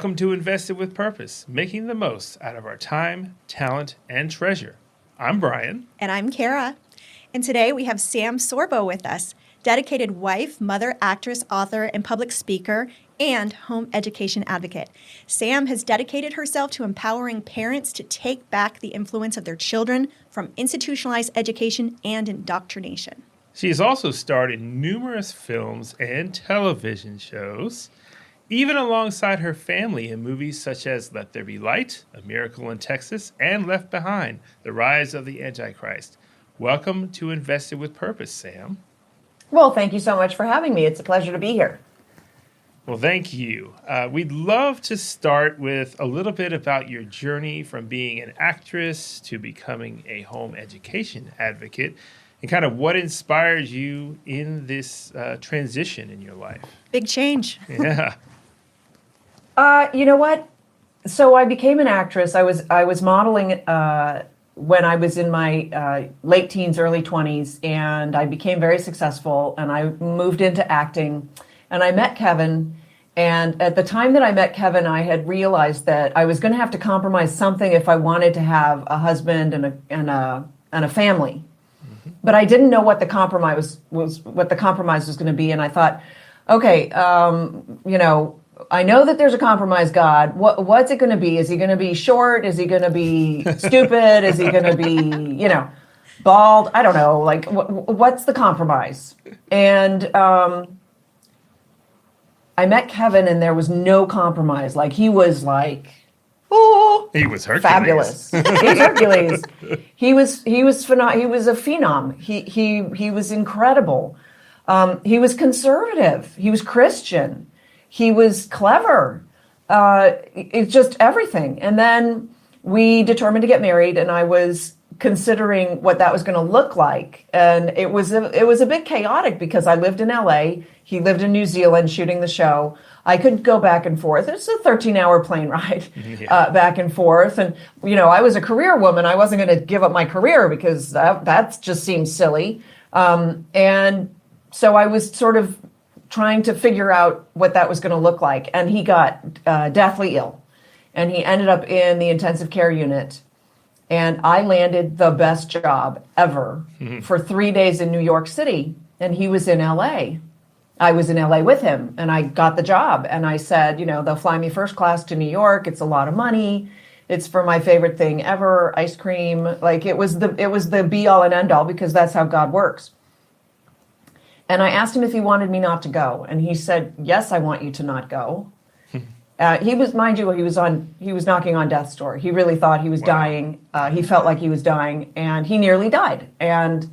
Welcome to Invested with Purpose, making the most out of our time, talent, and treasure. I'm Brian. And I'm Kara. And today we have Sam Sorbo with us, dedicated wife, mother, actress, author, and public speaker, and home education advocate. Sam has dedicated herself to empowering parents to take back the influence of their children from institutionalized education and indoctrination. She has also starred in numerous films and television shows, even alongside her family in movies such as Let There Be Light, A Miracle in Texas, and Left Behind, The Rise of the Antichrist. Welcome to Invested with Purpose, Sam. Well, thank you so much for having me. It's a pleasure to be here. Well, thank you. We'd love to start with a little bit about your journey from being an actress to becoming a home education advocate, and kind of what inspired you in this transition in your life. Big change. Yeah. You know what? So I became an actress. I was modeling when I was in my late teens, early 20s, and I became very successful, and I moved into acting, and I met Kevin. And at the time that I met Kevin, I had realized that I was going to have to compromise something if I wanted to have a husband and a family. Mm-hmm. But I didn't know what the compromise was going to be, and I thought, okay, I know that there's a compromised God. What's it going to be? Is he going to be short? Is he going to be stupid? Is he going to be, bald? I don't know. Like, what's the compromise? And I met Kevin, and there was no compromise. Like, he was like, oh, he was Hercules. Fabulous. He was Hercules. He was a phenom. He was incredible. He was conservative. He was Christian. He was clever. It's just everything. And then we determined to get married, and I was considering what that was going to look like. And it was a bit chaotic because I lived in LA. He lived in New Zealand shooting the show. I could go back and forth. It's a 13-hour plane ride back and forth. And, I was a career woman. I wasn't going to give up my career because that just seems silly. And so I was sort of trying to figure out what that was going to look like. And he got deathly ill. And he ended up in the intensive care unit. And I landed the best job ever for 3 days in New York City. And he was in LA. I was in LA with him, and I got the job. And I said, they'll fly me first class to New York. It's a lot of money. It's for my favorite thing ever, ice cream. Like, it was the be all and end all, because that's how God works. And I asked him if he wanted me not to go. And he said, yes, I want you to not go. He was, mind you, he was knocking on death's door. He really thought he was dying. He felt like he was dying, and he nearly died. And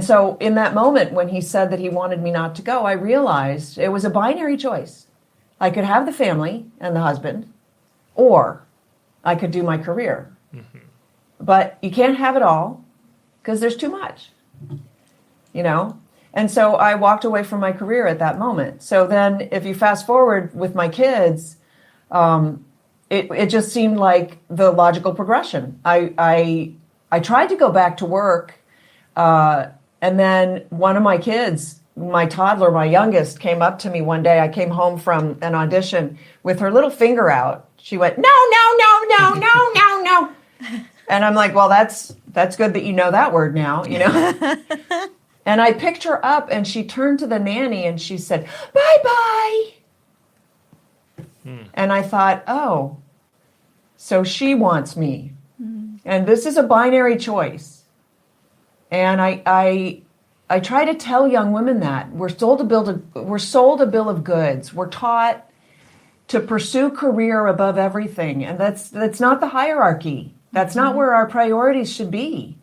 so in that moment, when he said that he wanted me not to go, I realized it was a binary choice. I could have the family and the husband, or I could do my career. Mm-hmm. But you can't have it all, because there's too much. And so I walked away from my career at that moment. So then if you fast forward with my kids, it just seemed like the logical progression. I tried to go back to work, and then one of my kids, my toddler, my youngest, came up to me one day. I came home from an audition with her little finger out. She went, no, no, no, no, no, no, no. And I'm like, well, that's good that you know that word now, And I picked her up, and she turned to the nanny, and she said, bye-bye. And I thought, oh, so she wants me. And this is a binary choice. And I try to tell young women that. We're sold a bill of goods. We're taught to pursue career above everything. And that's not the hierarchy. That's not where our priorities should be.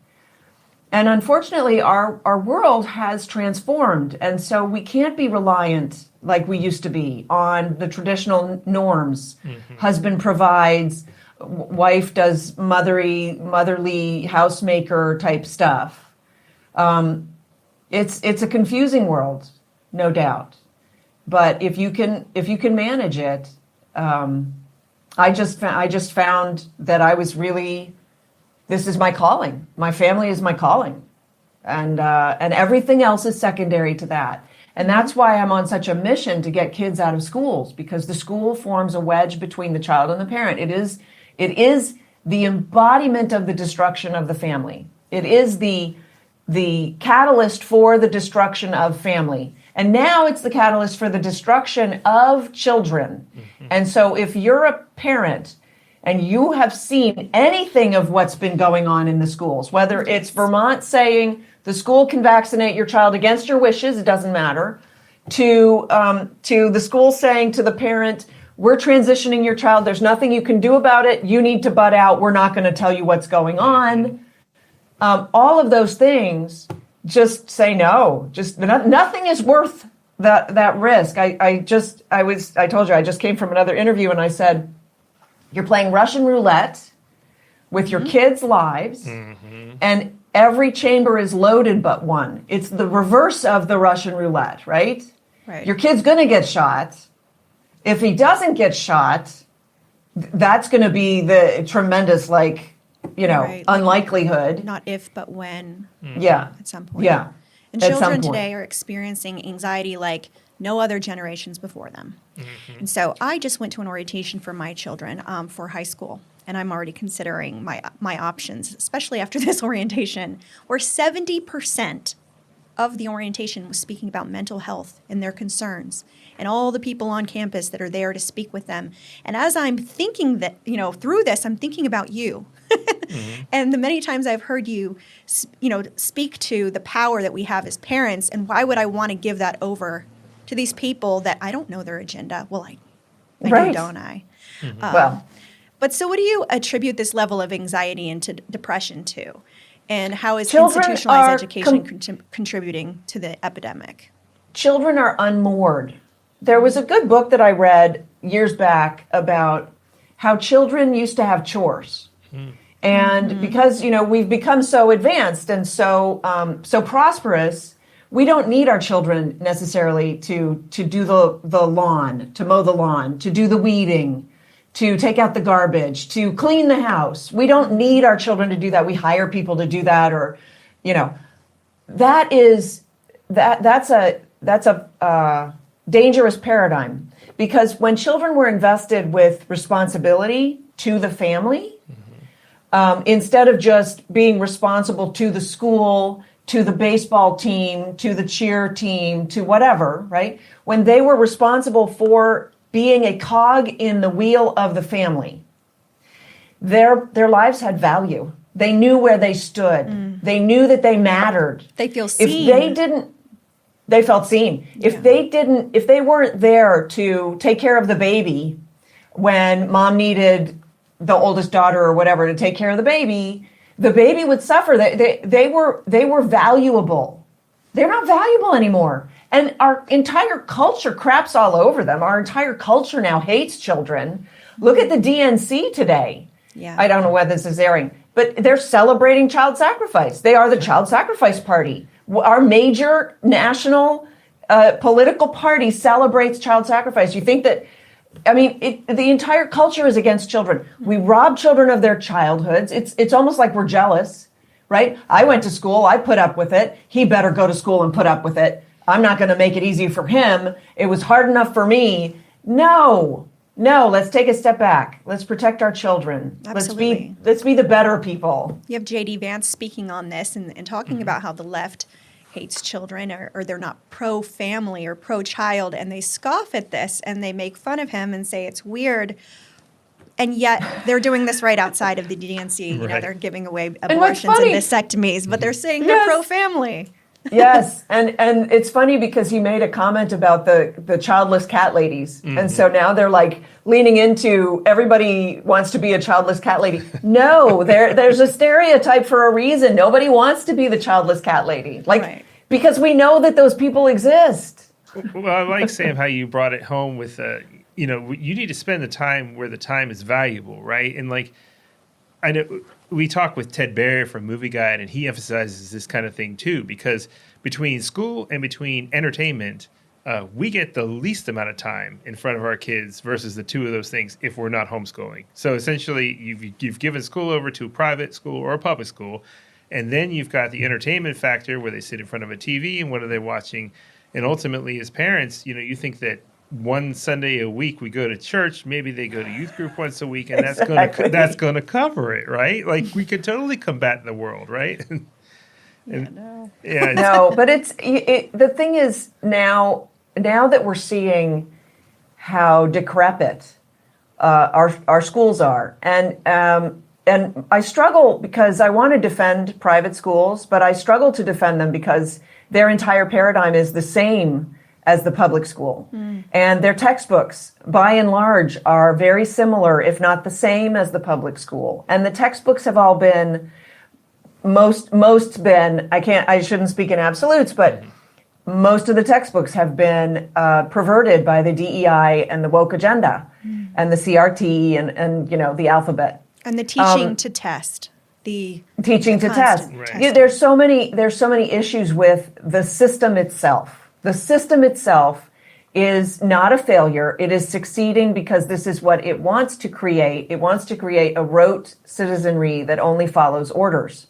And unfortunately, our world has transformed. And so we can't be reliant like we used to be on the traditional norms. Mm-hmm. Husband provides, wife does motherly housemaker type stuff. It's a confusing world, no doubt. But if you can manage it, I just found that I was really, this is my calling. My family is my calling, and everything else is secondary to that. And that's why I'm on such a mission to get kids out of schools, because the school forms a wedge between the child and the parent. It is the embodiment of the destruction of the family. It is the catalyst for the destruction of family. And now it's the catalyst for the destruction of children. And so if you're a parent and you have seen anything of what's been going on in the schools, whether it's Vermont saying the school can vaccinate your child against your wishes, it doesn't matter, to the school saying to the parent, we're transitioning your child, there's nothing you can do about it, you need to butt out, we're not going to tell you what's going on. All of those things, just say no. Just nothing is worth that risk. I told you, I just came from another interview and I said, you're playing Russian roulette with your kids' lives, and every chamber is loaded but one. It's the reverse of the Russian roulette, right? Right. Your kid's going to get shot. If he doesn't get shot, that's going to be the tremendous, like, Right. unlikelihood. Not if, but when. Yeah. At some point. Yeah. And At some children point. today are experiencing anxiety like no other generations before them. And so I just went to an orientation for my children for high school, and I'm already considering my options, especially after this orientation, where 70% of the orientation was speaking about mental health and their concerns and all the people on campus that are there to speak with them. And as I'm thinking that, through this, I'm thinking about you. And the many times I've heard you, speak to the power that we have as parents, and why would I want to give that over to these people that I don't know their agenda? Well, I Right. do, don't I? Well, But so what do you attribute this level of anxiety and to depression to? And how is Children institutionalized are education contributing to the epidemic? children are unmoored. There was a good book that I read years back about how children used to have chores. And because, we've become so advanced and so prosperous, we don't need our children necessarily to do the lawn, to mow the lawn, to do the weeding, to take out the garbage, to clean the house. We don't need our children to do that. We hire people to do that, or, that's a dangerous paradigm, because when children were invested with responsibility to the family, instead of just being responsible to the school, to the baseball team, to the cheer team, to whatever, right? When they were responsible for being a cog in the wheel of the family, their lives had value. They knew where they stood. They knew that they mattered. They feel seen. If they didn't, they felt seen. If they weren't there to take care of the baby when mom needed the oldest daughter or whatever to take care of the baby would suffer. They were valuable. They're not valuable anymore. And our entire culture craps all over them. Our entire culture now hates children. Look at the DNC today. Yeah. I don't know whether this is airing, but they're celebrating child sacrifice. They are the child sacrifice party. Our major national political party celebrates child sacrifice. You think that, the entire culture is against children. We rob children of their childhoods. It's almost like we're jealous, right? I went to school. I put up with it. He better go to school and put up with it. I'm not going to make it easy for him. It was hard enough for me. No, let's take a step back. Let's protect our children. Absolutely. Let's be the better people. You have J.D. Vance speaking on this and talking about how the left hates children, or they're not pro-family or pro-child, and they scoff at this and they make fun of him and say it's weird. And yet they're doing this right outside of the DNC. Right. They're giving away what's abortions and funny- vasectomies, but they're saying Yes. they're pro-family. Yes, and it's funny because he made a comment about the childless cat ladies, and so now they're like leaning into everybody wants to be a childless cat lady. No, there's a stereotype for a reason. Nobody wants to be the childless cat lady, Right. because we know that those people exist. Well, I like, Sam, how you brought it home with, you need to spend the time where the time is valuable, right? And I know we talked with Ted Barry from Movie Guide, and he emphasizes this kind of thing too, because between school and between entertainment, we get the least amount of time in front of our kids versus the two of those things if we're not homeschooling. So essentially, you've given school over to a private school or a public school, and then you've got the entertainment factor where they sit in front of a TV and what are they watching? And ultimately, as parents, you think that one Sunday a week we go to church, maybe they go to youth group once a week, and Exactly. that's gonna cover it, right? Like we could totally combat the world, right? No. Yeah, No, but the thing is now that we're seeing how decrepit our schools are, and I struggle because I want to defend private schools, but I struggle to defend them because their entire paradigm is the same as the public school. And their textbooks, by and large, are very similar, if not the same as the public school. And the textbooks have all been, most been, I shouldn't speak in absolutes, but most of the textbooks have been perverted by the DEI and the woke agenda and the CRT and the alphabet. And the teaching to test. Teaching to test. Right. Yeah, there's so many issues with the system itself. The system itself is not a failure. It is succeeding because this is what it wants to create. It wants to create a rote citizenry that only follows orders.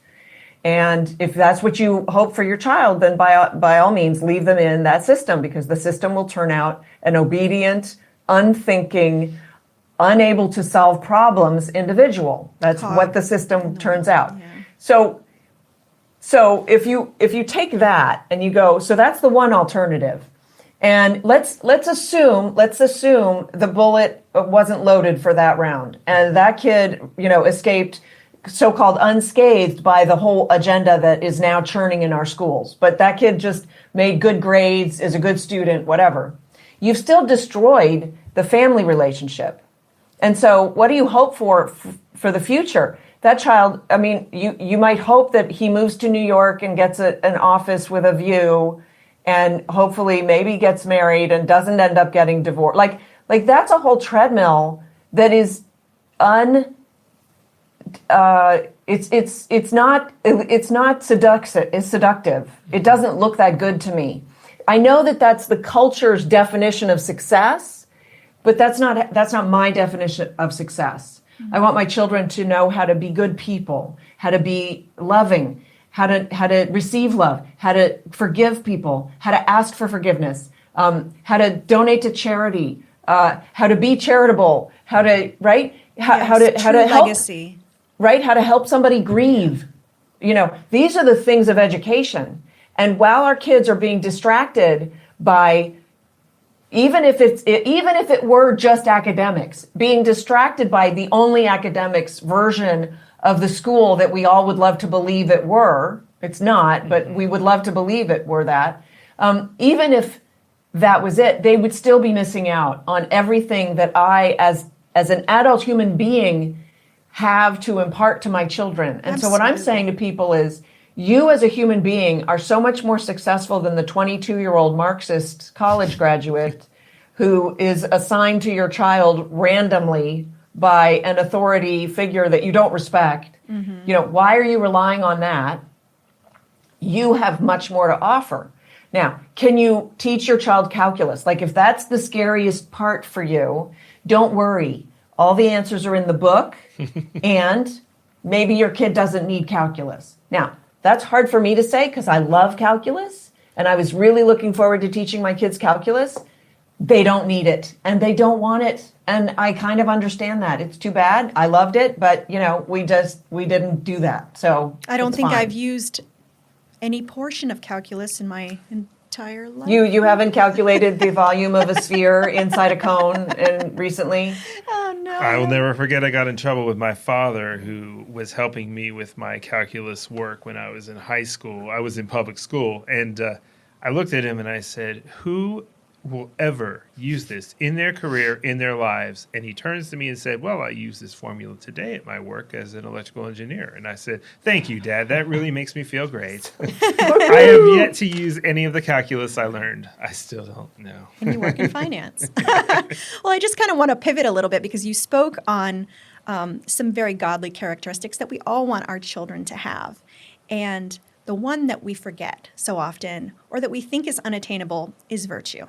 And if that's what you hope for your child, then by all means, leave them in that system, because the system will turn out an obedient, unthinking, unable to solve problems individual. That's what the system turns out. Yeah. So if you take that and you go, so that's the one alternative. And let's assume the bullet wasn't loaded for that round, and that kid, escaped so-called unscathed by the whole agenda that is now churning in our schools. But that kid just made good grades, is a good student, whatever. You've still destroyed the family relationship. And so what do you hope for the future? That child, I mean, you might hope that he moves to New York and gets an office with a view, and hopefully maybe gets married and doesn't end up getting divorced. Like that's a whole treadmill that is it's not seductive. It's seductive. It doesn't look that good to me. I know that that's the culture's definition of success, but that's not my definition of success. Mm-hmm. I want my children to know how to be good people, how to be loving, how to receive love, how to forgive people, how to ask for forgiveness, how to donate to charity, how to be charitable, how to how to help legacy. Right? How to help somebody grieve. These are the things of education. And while our kids are being distracted by, even if it were just academics, being distracted by the only academics version of the school that we all would love to believe it were, it's not, but we would love to believe it were that, even if that was it, they would still be missing out on everything that I, as an adult human being, have to impart to my children. And so what I'm saying to people is, you as a human being are so much more successful than the 22-year-old Marxist college graduate who is assigned to your child randomly by an authority figure that you don't respect. Mm-hmm. Why are you relying on that? You have much more to offer. Now, can you teach your child calculus? Like, if that's the scariest part for you, don't worry. All the answers are in the book, and maybe your kid doesn't need calculus. Now, that's hard for me to say because I love calculus, and I was really looking forward to teaching my kids calculus. They don't need it, and they don't want it, and I kind of understand that. It's too bad. I loved it, but, we didn't do that, so I don't think fine. I've used any portion of calculus in my entire life. You haven't calculated the volume of a sphere inside a cone recently? Oh, no. I will never forget I got in trouble with my father, who was helping me with my calculus work when I was in high school. I was in public school, and I looked at him and I said, who will ever use this in their career, in their lives? And he turns to me and said, well, I use this formula today at my work as an electrical engineer. And I said, thank you, Dad. That really makes me feel great. I have yet to use any of the calculus I learned. I still don't know. And you work in finance. Well, I just kind of want to pivot a little bit because you spoke on some very godly characteristics that we all want our children to have. And the one that we forget so often, or that we think is unattainable, is virtue.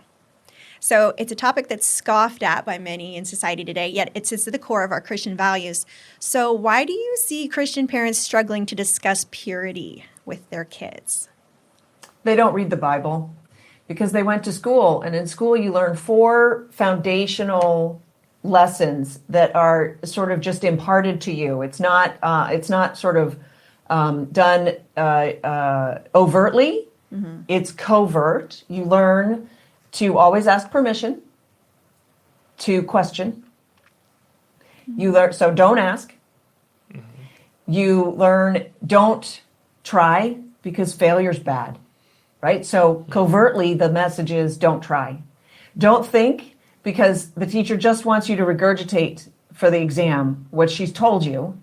So it's a topic that's scoffed at by many in society today, yet it sits at the core of our Christian values. So why do you see Christian parents struggling to discuss purity with their kids? They don't read the Bible. because they went to school, and in school you learn 4 foundational lessons that are sort of just imparted to you. It's not sort of done overtly. Mm-hmm. It's covert. You learn to always ask permission, to question. Mm-hmm. You learn, so don't ask. Mm-hmm. You learn, don't try, because failure's bad, right? So covertly, the message is don't try. Don't think, because the teacher just wants you to regurgitate for the exam what she's told you.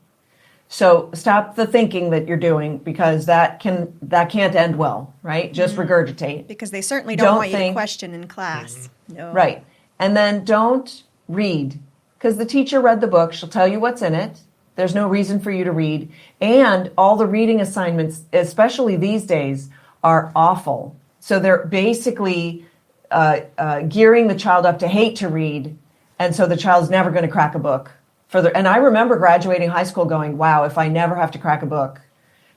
So stop the thinking that you're doing, because that can't end well, right? Just regurgitate. Because they certainly don't want you to question in class. Mm-hmm. No. Right. And then don't read, because the teacher read the book. She'll tell you what's in it. There's no reason for you to read. And all the reading assignments, especially these days, are awful. So they're basically gearing the child up to hate to read. And so the child's never going to crack a book. And I remember graduating high school going, wow, if I never have to crack a book.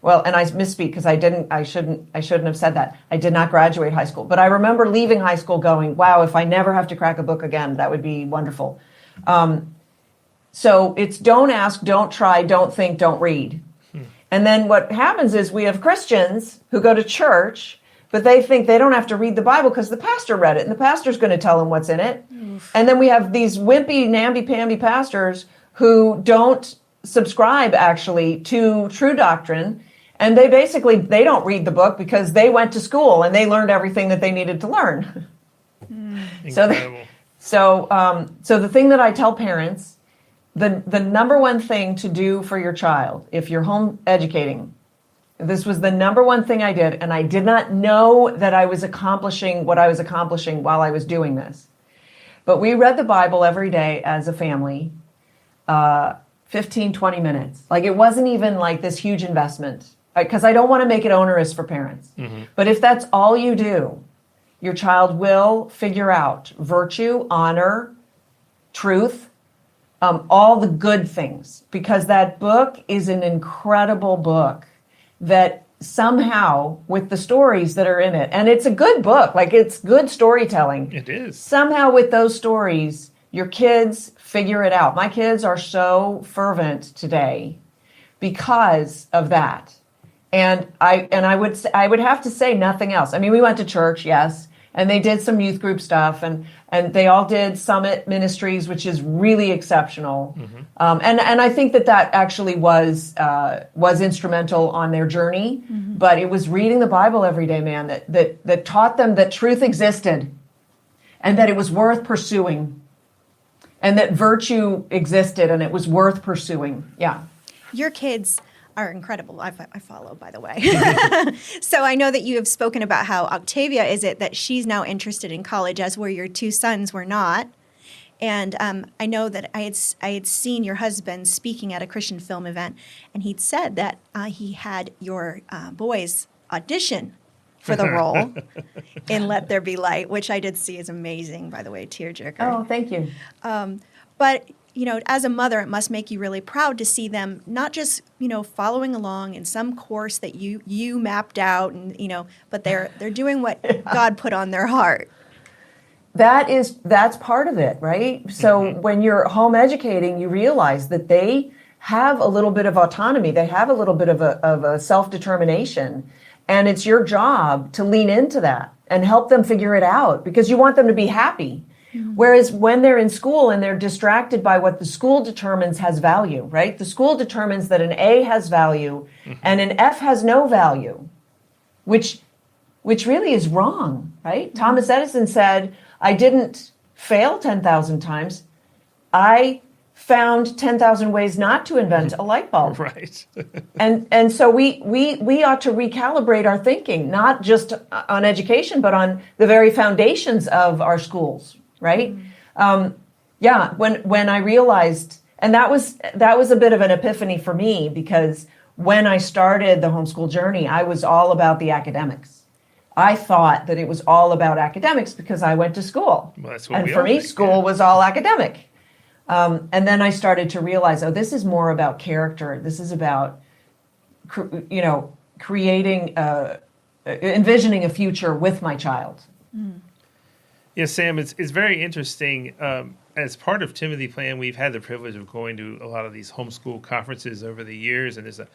Well, and I misspeak, because I shouldn't have said that. I did not graduate high school. But I remember leaving high school going, wow, if I never have to crack a book again, that would be wonderful. So it's don't ask, don't try, don't think, don't read. And then what happens is we have Christians who go to church, but they think they don't have to read the Bible because the pastor read it, and the pastor's going to tell them what's in it. Oof. And then we have these wimpy, namby-pamby pastors who don't subscribe, actually, to true doctrine, and they don't read the book because they went to school and they learned everything that they needed to learn. Incredible. So the thing that I tell parents, the number one thing to do for your child, if you're home educating, this was the number one thing I did, and I did not know that I was accomplishing what I was accomplishing while I was doing this. But we read the Bible every day as a family, 15, 20 minutes. Like, it wasn't even like this huge investment, because I don't want to make it onerous for parents. Mm-hmm. But if that's all you do, your child will figure out virtue, honor, truth, all the good things, because that book is an incredible book that somehow, with the stories that are in it, and it's a good book, like, it's good storytelling. It is. Somehow with those stories, your kids figure it out. My kids are so fervent today because of that. And I would have to say nothing else. I mean, we went to church, yes, and they did some youth group stuff, and they all did Summit Ministries, which is really exceptional. Mm-hmm. And I think that actually was instrumental on their journey. Mm-hmm. But it was reading the Bible every day, man, that taught them that truth existed, and that it was worth pursuing, and that virtue existed, and it was worth pursuing. Yeah. Your kids are incredible. I follow, by the way. So I know that you have spoken about how Octavia is it that she's now interested in college, as where your 2 sons were not. And I know that I had seen your husband speaking at a Christian film event, and he'd said that he had your boys audition for the role in Let There Be Light, which I did see is amazing, by the way, tearjerker. Oh, thank you. But as a mother, it must make you really proud to see them not just, following along in some course that you mapped out, and but they're doing what God put on their heart. That's part of it, right? So mm-hmm. when you're home educating, you realize that they have a little bit of autonomy. They have a little bit of a self-determination, and it's your job to lean into that and help them figure it out, because you want them to be happy. Mm-hmm. Whereas when they're in school and they're distracted by what the school determines has value, right? The school determines that an A has value mm-hmm. and an F has no value, which really is wrong, right? Mm-hmm. Thomas Edison said, I didn't fail 10,000 times. I found 10,000 ways not to invent a light bulb. Right. and so we ought to recalibrate our thinking, not just on education, but on the very foundations of our schools. Right? When I realized, and that was a bit of an epiphany for me, because when I started the homeschool journey, I was all about the academics. I thought that it was all about academics because I went to school. Well, that's what and for me, school was all academic. And then I started to realize, this is more about character. This is about, creating, envisioning a future with my child. Yeah, Sam, it's very interesting. As part of Timothy Plan, we've had the privilege of going to a lot of these homeschool conferences over the years, and there's a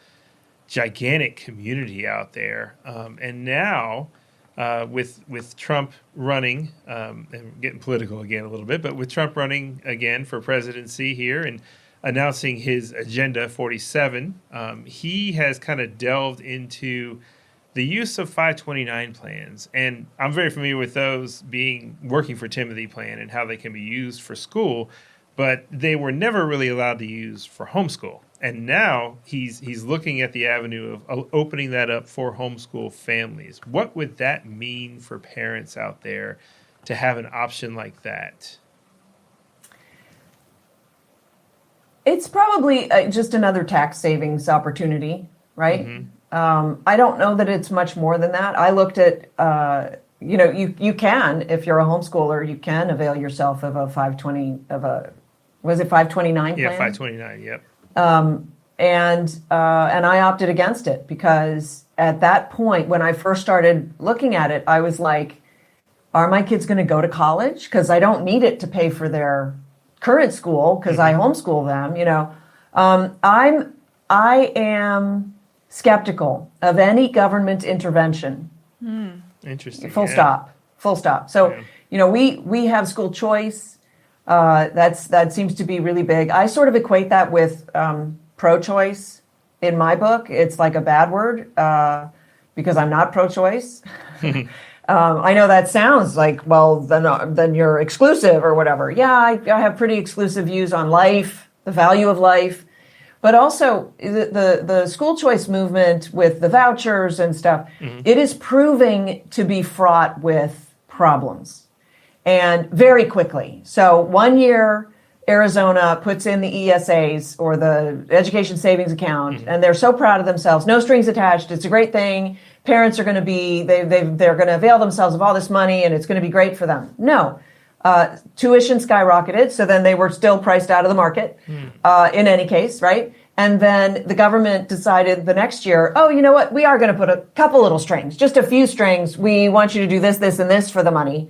gigantic community out there. And now, with Trump running, and getting political again a little bit, but with Trump running again for presidency here and announcing his Agenda 47, he has kind of delved into the use of 529 plans. And I'm very familiar with those working for Timothy Plan and how they can be used for school, but they were never really allowed to use for homeschool. And now he's looking at the avenue of opening that up for homeschool families. What would that mean for parents out there to have an option like that? It's probably just another tax savings opportunity, right? Mm-hmm. I don't know that it's much more than that. I looked at, you can, if you're a homeschooler, you can avail yourself of a 529 plan? Yeah, 529, yep. And I opted against it because at that point, when I first started looking at it, I was like, are my kids going to go to college? Because I don't need it to pay for their current school because I homeschool them, I am skeptical of any government intervention. Interesting. Full stop. So, we have school choice. That seems to be really big. I sort of equate that with pro-choice in my book. It's like a bad word because I'm not pro-choice. I know that sounds like, well, then you're exclusive or whatever. Yeah, I have pretty exclusive views on life, the value of life. But also the school choice movement with the vouchers and stuff, it is proving to be fraught with problems and very quickly. So 1 year, Arizona puts in the ESAs or the Education Savings Account, and they're so proud of themselves. No strings attached. It's a great thing. Parents are going to they're going to avail themselves of all this money, and it's going to be great for them. No. Tuition skyrocketed, so then they were still priced out of the market in any case, right? And then the government decided the next year, oh, you know what? We are going to put a couple little strings, just a few strings. We want you to do this, this, and this for the money.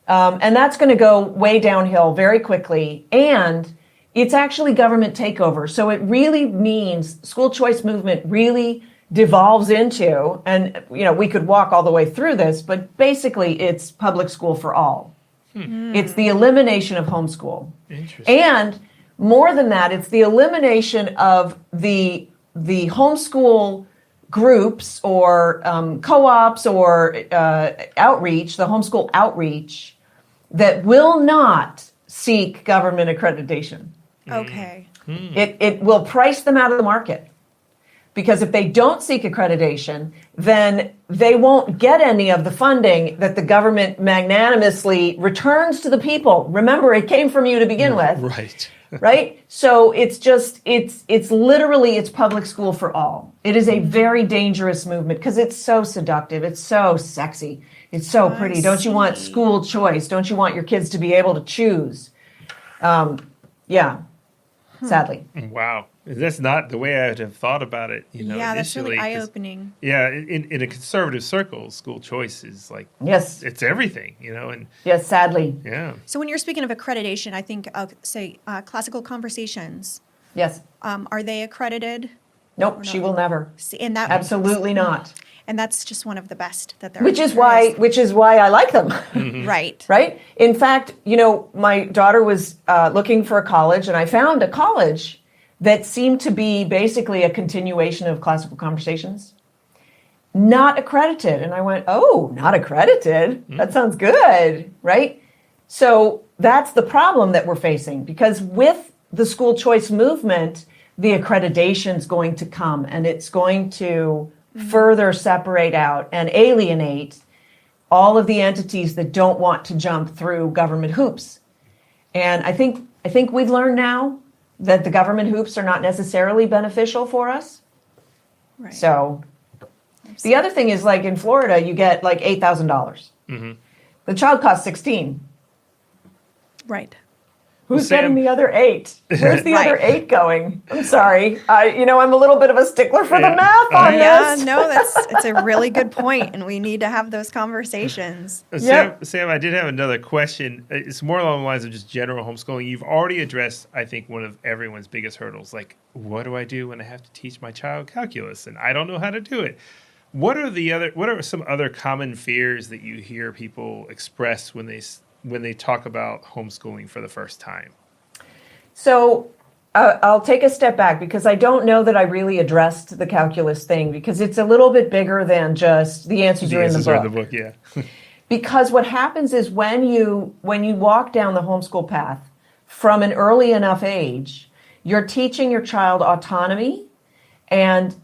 And that's going to go way downhill very quickly. And it's actually government takeover. So it really means school choice movement really devolves into, and we could walk all the way through this, but basically it's public school for all. It's the elimination of homeschool. Interesting. And more than that, it's the elimination of the homeschool groups or co-ops or outreach, the homeschool outreach, that will not seek government accreditation. Okay. It will price them out of the market. Because if they don't seek accreditation, then they won't get any of the funding that the government magnanimously returns to the people. Remember, it came from you to begin with. Right. Right? So it's literally public school for all. It is a very dangerous movement because it's so seductive. It's so sexy. It's so pretty. Don't you want school choice? Don't you want your kids to be able to choose? Sadly. Wow. That's not the way I would have thought about it, That's really initially, eye-opening. Yeah, in a conservative circle, school choice is like, yes, it's everything, and yes, sadly. Yeah. So when you're speaking of accreditation, I think of, say, classical conversations. Yes. Are they accredited? Nope, she will never. And that absolutely not. And that's just one of the best that there Which is why I like them. Right. Right? In fact, my daughter was looking for a college, and I found a college that seemed to be basically a continuation of classical conversations, not accredited. And I went, oh, not accredited? That sounds good, right? So that's the problem that we're facing, because with the school choice movement, the accreditation is going to come, and it's going to further separate out and alienate all of the entities that don't want to jump through government hoops. And I think we've learned now that the government hoops are not necessarily beneficial for us. Right. So the other thing is, like in Florida, you get like $8,000. The child costs $16,000. Right. Who's Sam- getting the other 8? Where's the Right. other 8 going? I'm sorry. I'm a little bit of a stickler for the math on Yeah, this. no, it's a really good point, and we need to have those conversations. Yep. Sam, I did have another question. It's more along the lines of just general homeschooling. You've already addressed, I think, one of everyone's biggest hurdles. Like, what do I do when I have to teach my child calculus and I don't know how to do it? What are some other common fears that you hear people express when they talk about homeschooling for the first time? So I'll take a step back because I don't know that I really addressed the calculus thing because it's a little bit bigger than just the answers are in the book. The book, yeah. Because what happens is when you walk down the homeschool path from an early enough age, you're teaching your child autonomy and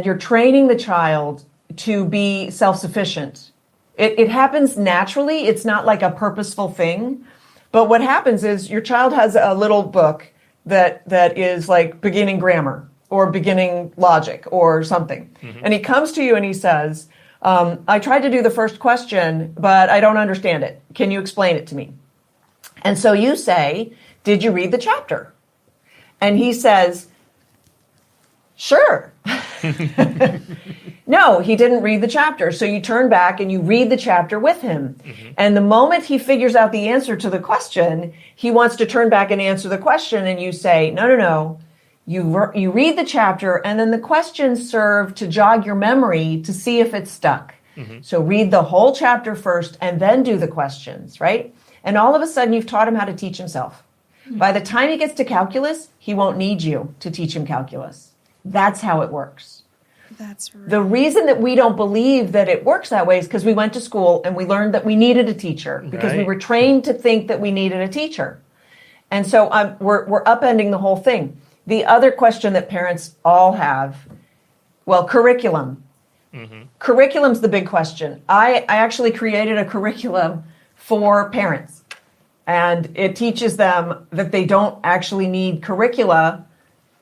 you're training the child to be self-sufficient. It happens naturally. It's not like a purposeful thing. But what happens is your child has a little book that is like beginning grammar or beginning logic or something. Mm-hmm. And he comes to you and he says, I tried to do the first question, but I don't understand it. Can you explain it to me? And so you say, did you read the chapter? And he says, sure. No, he didn't read the chapter. So you turn back and you read the chapter with him. Mm-hmm. And the moment he figures out the answer to the question, he wants to turn back and answer the question. And you say, no. You read the chapter and then the questions serve to jog your memory to see if it's stuck. Mm-hmm. So read the whole chapter first and then do the questions, right? And all of a sudden you've taught him how to teach himself. Mm-hmm. By the time he gets to calculus, he won't need you to teach him calculus. That's how it works. That's right. The reason that we don't believe that it works that way is because we went to school and we learned that we needed a teacher because we were trained to think that we needed a teacher. And so we're upending the whole thing. The other question that parents all have, well, curriculum. Mm-hmm. Curriculum's the big question. I actually created a curriculum for parents. And it teaches them that they don't actually need curricula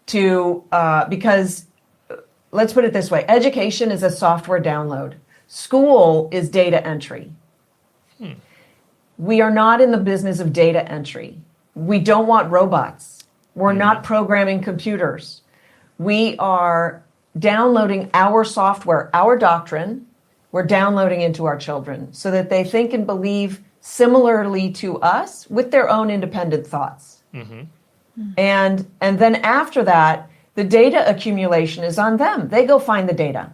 to, because let's put it this way. Education is a software download. School is data entry. We are not in the business of data entry. We don't want robots. We're not programming computers. We are downloading our software, our doctrine, we're downloading into our children so that they think and believe similarly to us with their own independent thoughts. Mm-hmm. And then after that, the data accumulation is on them. They go find the data.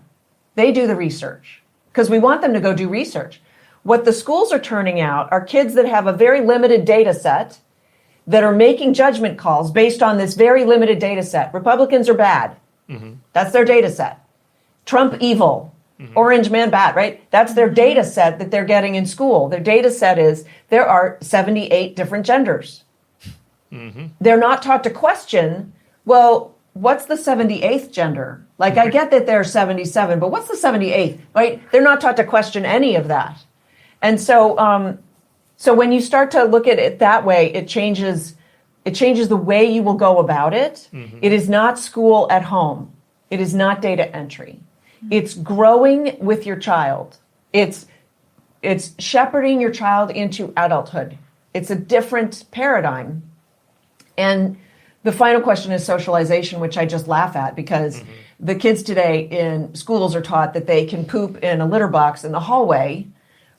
They do the research because we want them to go do research. What the schools are turning out are kids that have a very limited data set that are making judgment calls based on this very limited data set. Republicans are bad. Mm-hmm. That's their data set. Trump evil. Mm-hmm. Orange man bad, right? That's their data set that they're getting in school. Their data set is there are 78 different genders. Mm-hmm. They're not taught to question, well, what's the 78th gender? Like, I get that there's 77, but what's the 78th, right? They're not taught to question any of that. And so, so when you start to look at it that way, it changes the way you will go about it. Mm-hmm. It is not school at home. It is not data entry. Mm-hmm. It's growing with your child. It's shepherding your child into adulthood. It's a different paradigm. And the final question is socialization, which I just laugh at because the kids today in schools are taught that they can poop in a litter box in the hallway.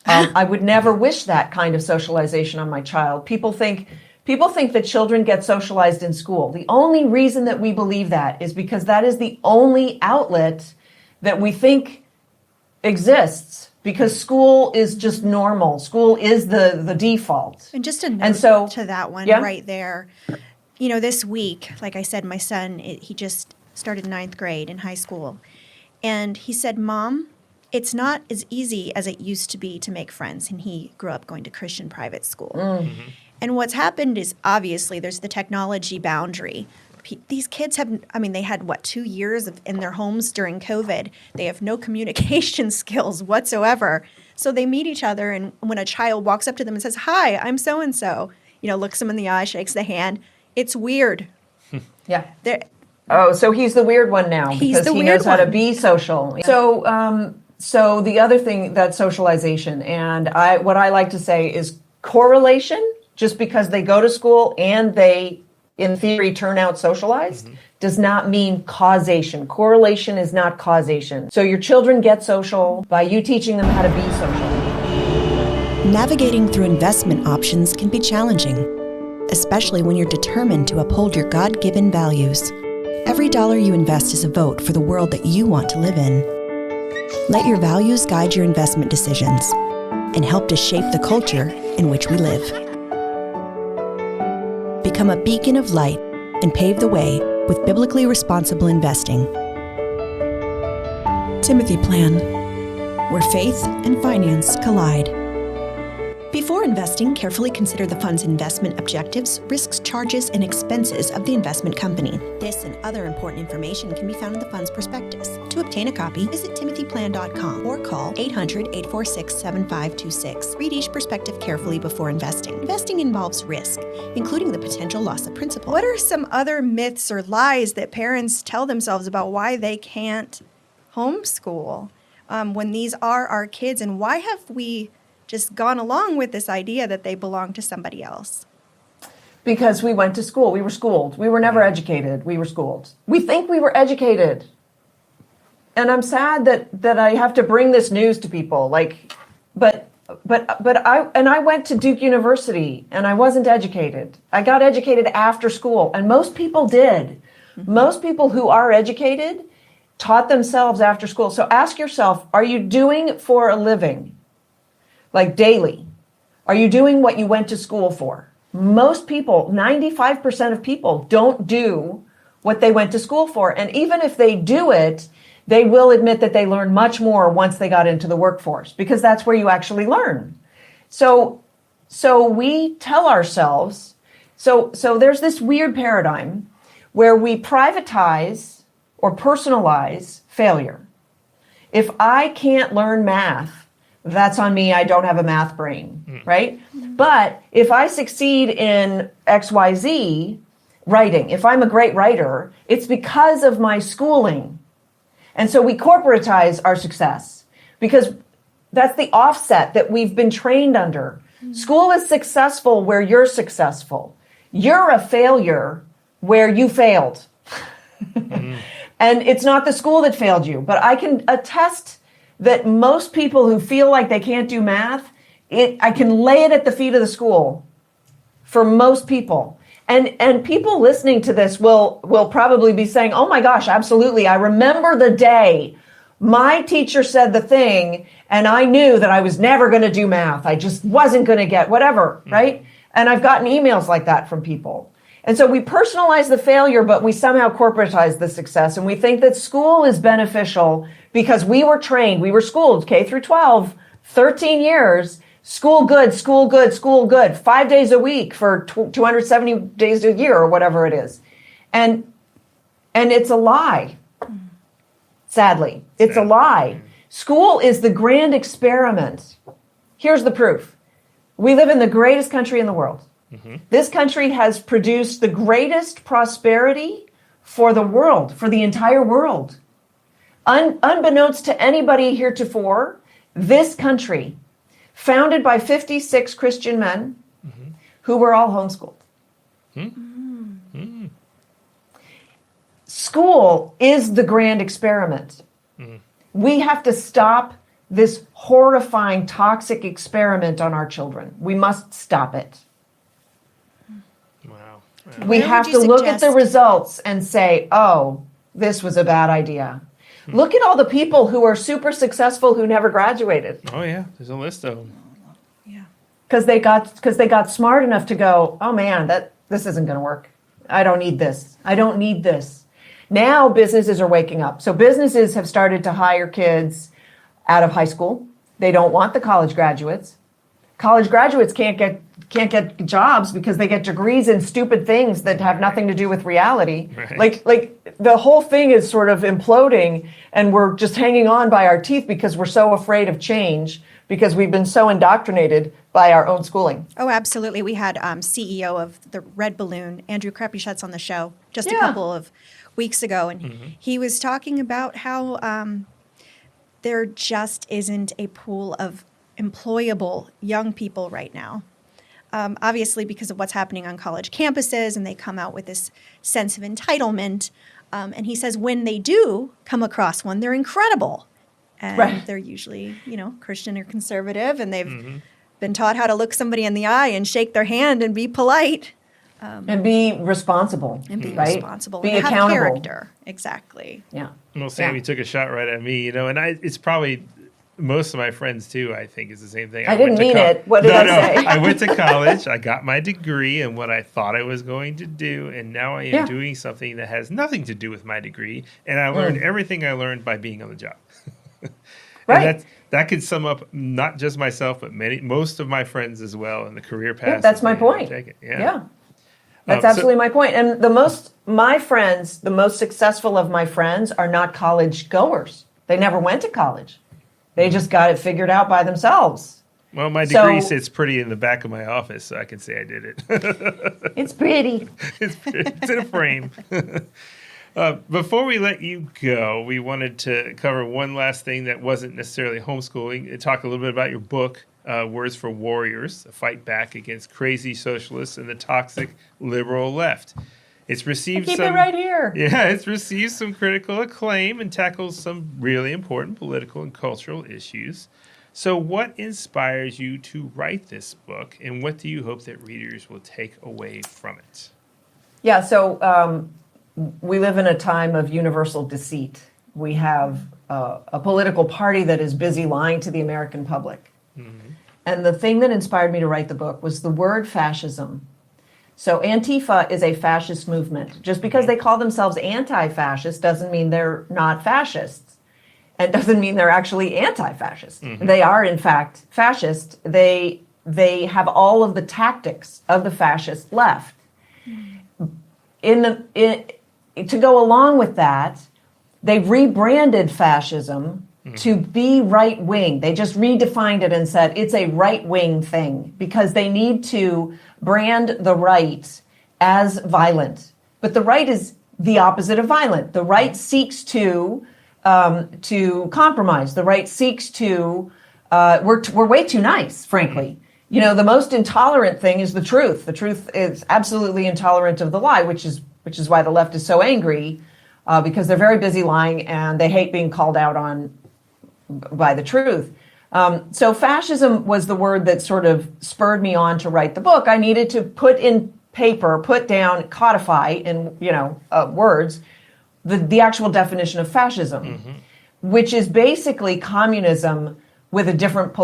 I would never wish that kind of socialization on my child. People think that children get socialized in school. The only reason that we believe that is because that is the only outlet that we think exists, because school is just normal. School is the default. And just a note to that one right there. You know, this week, like I said, my son, he just started 9th grade in high school. And he said, Mom, it's not as easy as it used to be to make friends. And he grew up going to Christian private school. Mm-hmm. And what's happened is, obviously, there's the technology boundary. These kids they had, 2 years in their homes during COVID. They have no communication skills whatsoever. So they meet each other, and when a child walks up to them and says, hi, I'm so-and-so, looks them in the eye, shakes the hand, it's weird. Yeah. So he's the weird one now because he knows how to be social. Yeah. So the other thing, that's socialization. And what I like to say is correlation just because they go to school and they, in theory, turn out socialized, does not mean causation. Correlation is not causation. So your children get social by you teaching them how to be social. Navigating through investment options can be challenging, especially when you're determined to uphold your God-given values. Every dollar you invest is a vote for the world that you want to live in. Let your values guide your investment decisions and help to shape the culture in which we live. Become a beacon of light and pave the way with biblically responsible investing. Timothy Plan, where faith and finance collide. Before investing, carefully consider the fund's investment objectives, risks, charges, and expenses of the investment company. This and other important information can be found in the fund's prospectus. To obtain a copy, visit timothyplan.com or call 800-846-7526. Read each perspective carefully before investing. Investing involves risk, including the potential loss of principal. What are some other myths or lies that parents tell themselves about why they can't homeschool when these are our kids, and why have we just gone along with this idea that they belong to somebody else? Because we went to school. We were schooled. We were never educated. We were schooled. We think we were educated. And I'm sad that I have to bring this news to people. But I went to Duke University and I wasn't educated. I got educated after school, and most people did. Most people who are educated taught themselves after school. So ask yourself, are you doing it for a living? Like daily? Are you doing what you went to school for? Most people, 95% of people, don't do what they went to school for. And even if they do it, they will admit that they learned much more once they got into the workforce, because that's where you actually learn. So we tell ourselves, so there's this weird paradigm where we privatize or personalize failure. If I can't learn math, that's on me. I don't have a math brain, right? But if I succeed in XYZ, writing, if I'm a great writer, it's because of my schooling. And so we corporatize our success because that's the offset that we've been trained under. School is successful where you're successful. You're a failure where you failed. And it's not the school that failed you, but I can attest that most people who feel like they can't do math, I can lay it at the feet of the school for most people. And people listening to this will probably be saying, oh my gosh, absolutely. I remember the day my teacher said the thing and I knew that I was never going to do math. I just wasn't going to get whatever, right? And I've gotten emails like that from people. And so we personalize the failure, but we somehow corporatize the success. And we think that school is beneficial because we were trained, we were schooled, K through 12, 13 years, school good, school good, school good, 5 days a week for 270 days a year or whatever it is. And it's a lie. Sadly, it's a lie. School is the grand experiment. Here's the proof. We live in the greatest country in the world. This country has produced the greatest prosperity for the world, for the entire world. Unbeknownst to anybody heretofore, this country, founded by 56 Christian men who were all homeschooled. School is the grand experiment. We have to stop this horrifying, toxic experiment on our children. We must stop it. Wow. We have to look at the results and say, oh, this was a bad idea. Look at all the people who are super successful who never graduated. Oh yeah, there's a list of them. Yeah. Because they got smart enough to go, oh man, this isn't going to work. I don't need this. I don't need this. Now businesses are waking up. So businesses have started to hire kids out of high school. They don't want the college graduates. College graduates can't get jobs because they get degrees in stupid things that have nothing to do with reality. Right. Like the whole thing is sort of imploding, and we're just hanging on by our teeth because we're so afraid of change because we've been so indoctrinated by our own schooling. Oh, absolutely. We had CEO of the Red Balloon, Andrew Krepushetz, on the show just a couple of weeks ago, and he was talking about how there just isn't a pool of employable young people right now. obviously because of what's happening on college campuses, and they come out with this sense of entitlement. And he says when they do come across one, they're incredible. And they're usually, Christian or conservative, and they've been taught how to look somebody in the eye and shake their hand and be polite. And be responsible. And be right? responsible. Be and accountable. have character. Exactly. Yeah. Well, Sammy took a shot right at me, and it's probably most of my friends too, I think, is the same thing. I didn't mean it. What did I say? I went to college, I got my degree and what I thought I was going to do, and now I am doing something that has nothing to do with my degree, and I learned everything I learned by being on the job. And that could sum up not just myself, but most of my friends as well in the career path. Yeah, that's my point. Yeah. That's absolutely my point. And the most successful of my friends are not college goers. They never went to college. They just got it figured out by themselves. Well, my degree sits pretty in the back of my office, so I can say I did it. It's pretty. It's in a frame. Before we let you go, we wanted to cover one last thing that wasn't necessarily homeschooling. Talk a little bit about your book, Words for Warriors, a fight back against crazy socialists and the toxic liberal left. It's received it right here. Yeah, it's received some critical acclaim and tackles some really important political and cultural issues. So what inspires you to write this book, and what do you hope that readers will take away from it? Yeah, so we live in a time of universal deceit. We have a political party that is busy lying to the American public. Mm-hmm. And the thing that inspired me to write the book was the word fascism. So Antifa is a fascist movement. Just because they call themselves anti-fascist doesn't mean they're not fascists. And doesn't mean they're actually anti-fascist. Mm-hmm. They are, in fact, fascist. They have all of the tactics of the fascist left. To go along with that, they rebranded fascism to be right-wing. They just redefined it and said it's a right-wing thing because they need to brand the right as violent. But the right is the opposite of violent. The right seeks to compromise. The right seeks to, we're way too nice, frankly. The most intolerant thing is the truth. The truth is absolutely intolerant of the lie, which is why the left is so angry, because they're very busy lying and they hate being called out on by the truth. So fascism was the word that sort of spurred me on to write the book. I needed to put in paper, put down, codify in words the actual definition of fascism, which is basically communism with a different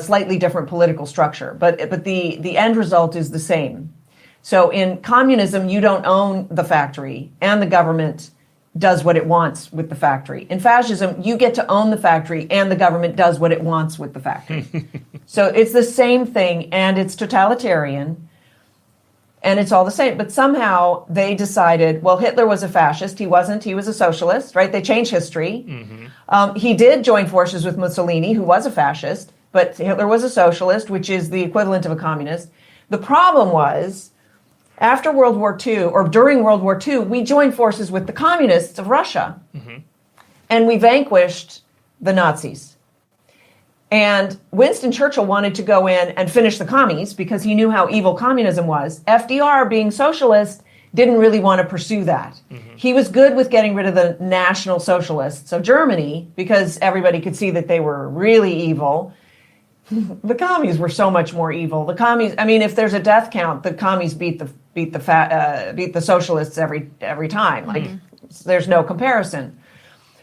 slightly different political structure, but the end result is the same. So in communism, you don't own the factory, and the government does what it wants with the factory. In fascism, you get to own the factory, and the government does what it wants with the factory. So it's the same thing, and it's totalitarian, and it's all the same. But somehow they decided, well, Hitler was a fascist. He wasn't. He was a socialist, right? They changed history. He did join forces with Mussolini, who was a fascist, but Hitler was a socialist, which is the equivalent of a communist. The problem was, after World War II, or during World War II, we joined forces with the communists of Russia. And we vanquished the Nazis. And Winston Churchill wanted to go in and finish the commies because he knew how evil communism was. FDR, being socialist, didn't really want to pursue that. He was good with getting rid of the National Socialists of Germany because everybody could see that they were really evil. The commies were so much more evil. The commies, I mean, if there's a death count, the commies beat the socialists every time. Like, there's no comparison.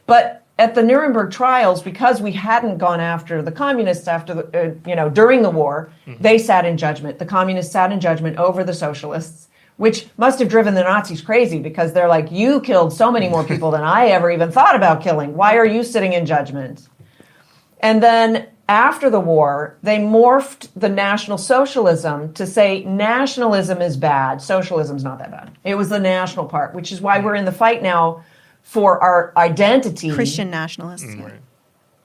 But at the Nuremberg trials, because we hadn't gone after the communists during the war, they sat in judgment. The communists sat in judgment over the socialists, which must have driven the Nazis crazy because they're like, you killed so many more people than I ever even thought about killing. Why are you sitting in judgment? And then after the war, they morphed the National Socialism to say nationalism is bad, socialism's not that bad. It was the national part, which is why we're in the fight now for our identity. Christian nationalists.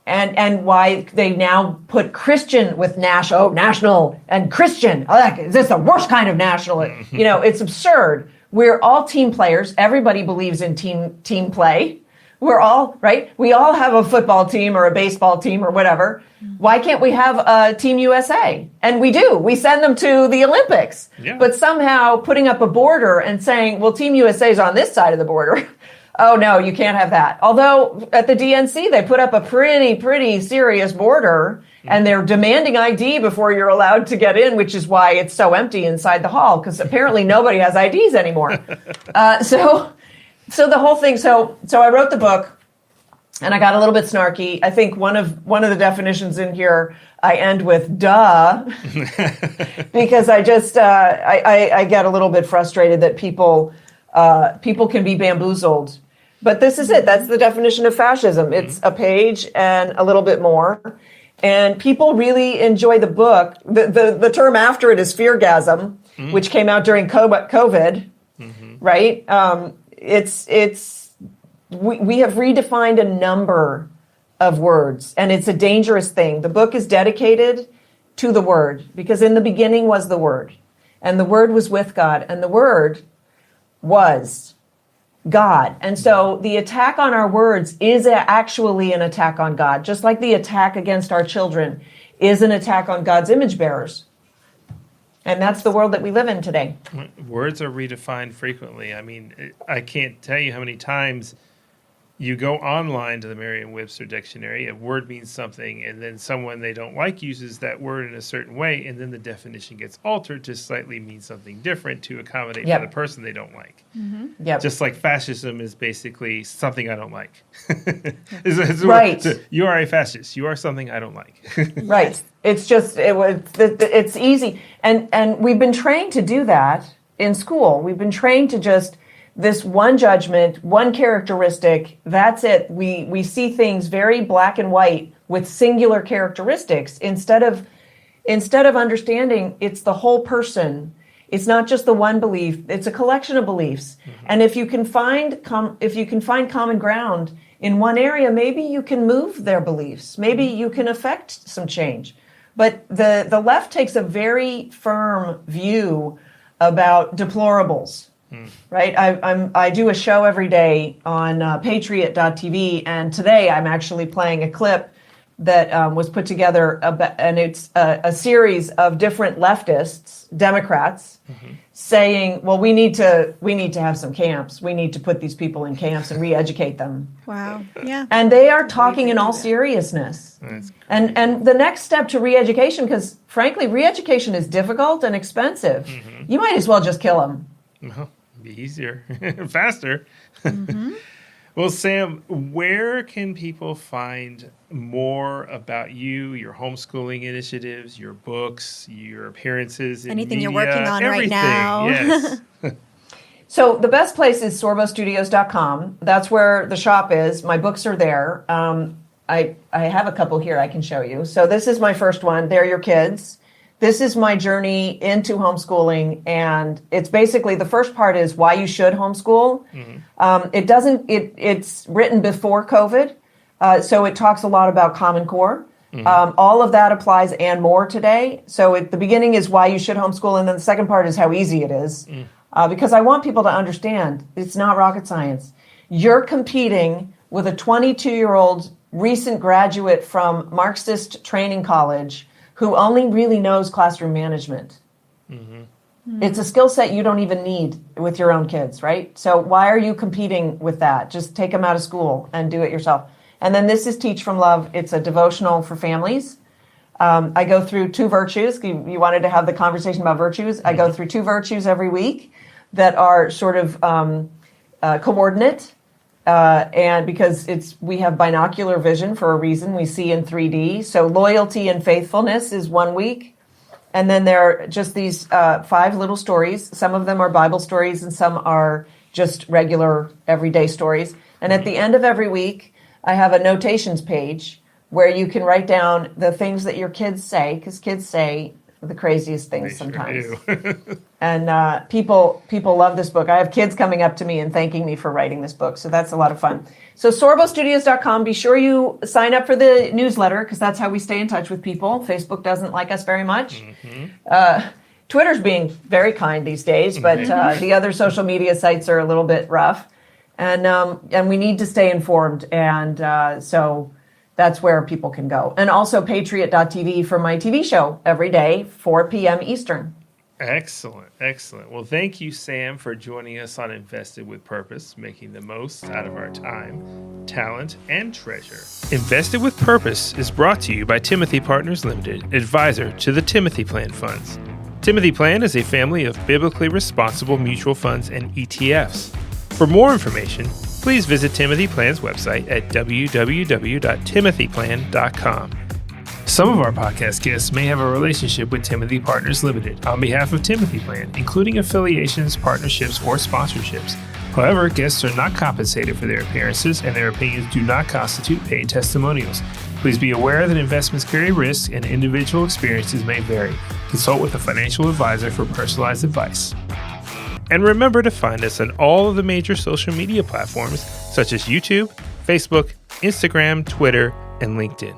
And why they now put Christian with national and Christian. Is this the worst kind of national? It's absurd. We're all team players. Everybody believes in team play. We're all, right? We all have a football team or a baseball team or whatever. Why can't we have a Team USA? And we do. We send them to the Olympics. Yeah. But somehow putting up a border and saying, well, Team USA is on this side of the border. Oh, no, you can't have that. Although at the DNC, they put up a pretty serious border, and they're demanding ID before you're allowed to get in, which is why it's so empty inside the hall, because apparently nobody has IDs anymore. So the whole thing, so I wrote the book, and I got a little bit snarky. I think one of the definitions in here, I end with "duh," because I just I get a little bit frustrated that people can be bamboozled. But this is it. That's the definition of fascism. It's a page and a little bit more. And people really enjoy the book. The term after it is feargasm, which came out during COVID, right? We have redefined a number of words, and it's a dangerous thing. The book is dedicated to the Word, because in the beginning was the Word, and the Word was with God, and the Word was God. And so the attack on our words is actually an attack on God, just like the attack against our children is an attack on God's image bearers. And that's the world that we live in today. Words are redefined frequently. I mean, I can't tell you how many times you go online to the Merriam-Webster dictionary, a word means something, and then someone they don't like uses that word in a certain way, and then the definition gets altered to slightly mean something different to accommodate for the person they don't like. Yep. Just like fascism is basically something I don't like. Right. You are a fascist. You are something I don't like. Right. It's just, it's easy. And we've been trained to do that in school. We've been trained to just, this one judgment, one characteristic, that's it. We see things very black and white with singular characteristics instead of understanding it's the whole person. It's not just the one belief, it's a collection of beliefs. And if you can find common ground in one area, maybe you can move their beliefs. Maybe you can affect some change. But the left takes a very firm view about deplorables. Right? I do a show every day on patriot.tv, and today I'm actually playing a clip that was put together, and it's a series of different leftists, Democrats, saying, well, we need to have some camps. We need to put these people in camps and re-educate them. Wow. Yeah. And they are talking in all seriousness. And the next step to re-education, because frankly, re-education is difficult and expensive. You might as well just kill them. Be easier, faster. Well, Sam, where can people find more about you, your homeschooling initiatives, your books, your appearances in anything media, you're working on everything. right now? Yes. So the best place is sorbostudios.com. That's where the shop is. My books are there. I have a couple here I can show you. So this is my first one. They're Your Kids. This is my journey into homeschooling, and it's basically, the first part is why you should homeschool. It's written before COVID, so it talks a lot about Common Core. All of that applies and more today. So at the beginning is why you should homeschool, and then the second part is how easy it is. Because I want people to understand it's not rocket science. You're competing with a 22-year-old recent graduate from Marxist training college who only really knows classroom management. It's a skill set you don't even need with your own kids, right? So why are you competing with that? Just take them out of school and do it yourself. And then this is Teach from Love. It's a devotional for families. I go through 2 virtues. You wanted to have the conversation about virtues. I go through 2 virtues every week that are sort of coordinate. And because we have binocular vision for a reason, we see in 3D. So loyalty and faithfulness is 1 week. And then there are just these 5 little stories. Some of them are Bible stories and some are just regular everyday stories. And at the end of every week, I have a notations page where you can write down the things that your kids say, because kids say the craziest things sometimes. And people love this book. I have kids coming up to me and thanking me for writing this book, so that's a lot of fun. So sorbostudios.com, be sure you sign up for the newsletter, because that's how we stay in touch with people. Facebook doesn't like us very much. Twitter's being very kind these days, but the other social media sites are a little bit rough. And we need to stay informed. And so that's where people can go. And also patriot.tv for my TV show every day, 4 p.m. Eastern. Excellent, excellent. Well, thank you, Sam, for joining us on Invested with Purpose, making the most out of our time, talent, and treasure. Invested with Purpose is brought to you by Timothy Partners Limited, advisor to the Timothy Plan funds. Timothy Plan is a family of biblically responsible mutual funds and ETFs. For more information, please visit Timothy Plan's website at www.timothyplan.com. Some of our podcast guests may have a relationship with Timothy Partners Limited on behalf of Timothy Plan, including affiliations, partnerships, or sponsorships. However, guests are not compensated for their appearances, and their opinions do not constitute paid testimonials. Please be aware that investments carry risks and individual experiences may vary. Consult with a financial advisor for personalized advice. And remember to find us on all of the major social media platforms such as YouTube, Facebook, Instagram, Twitter, and LinkedIn.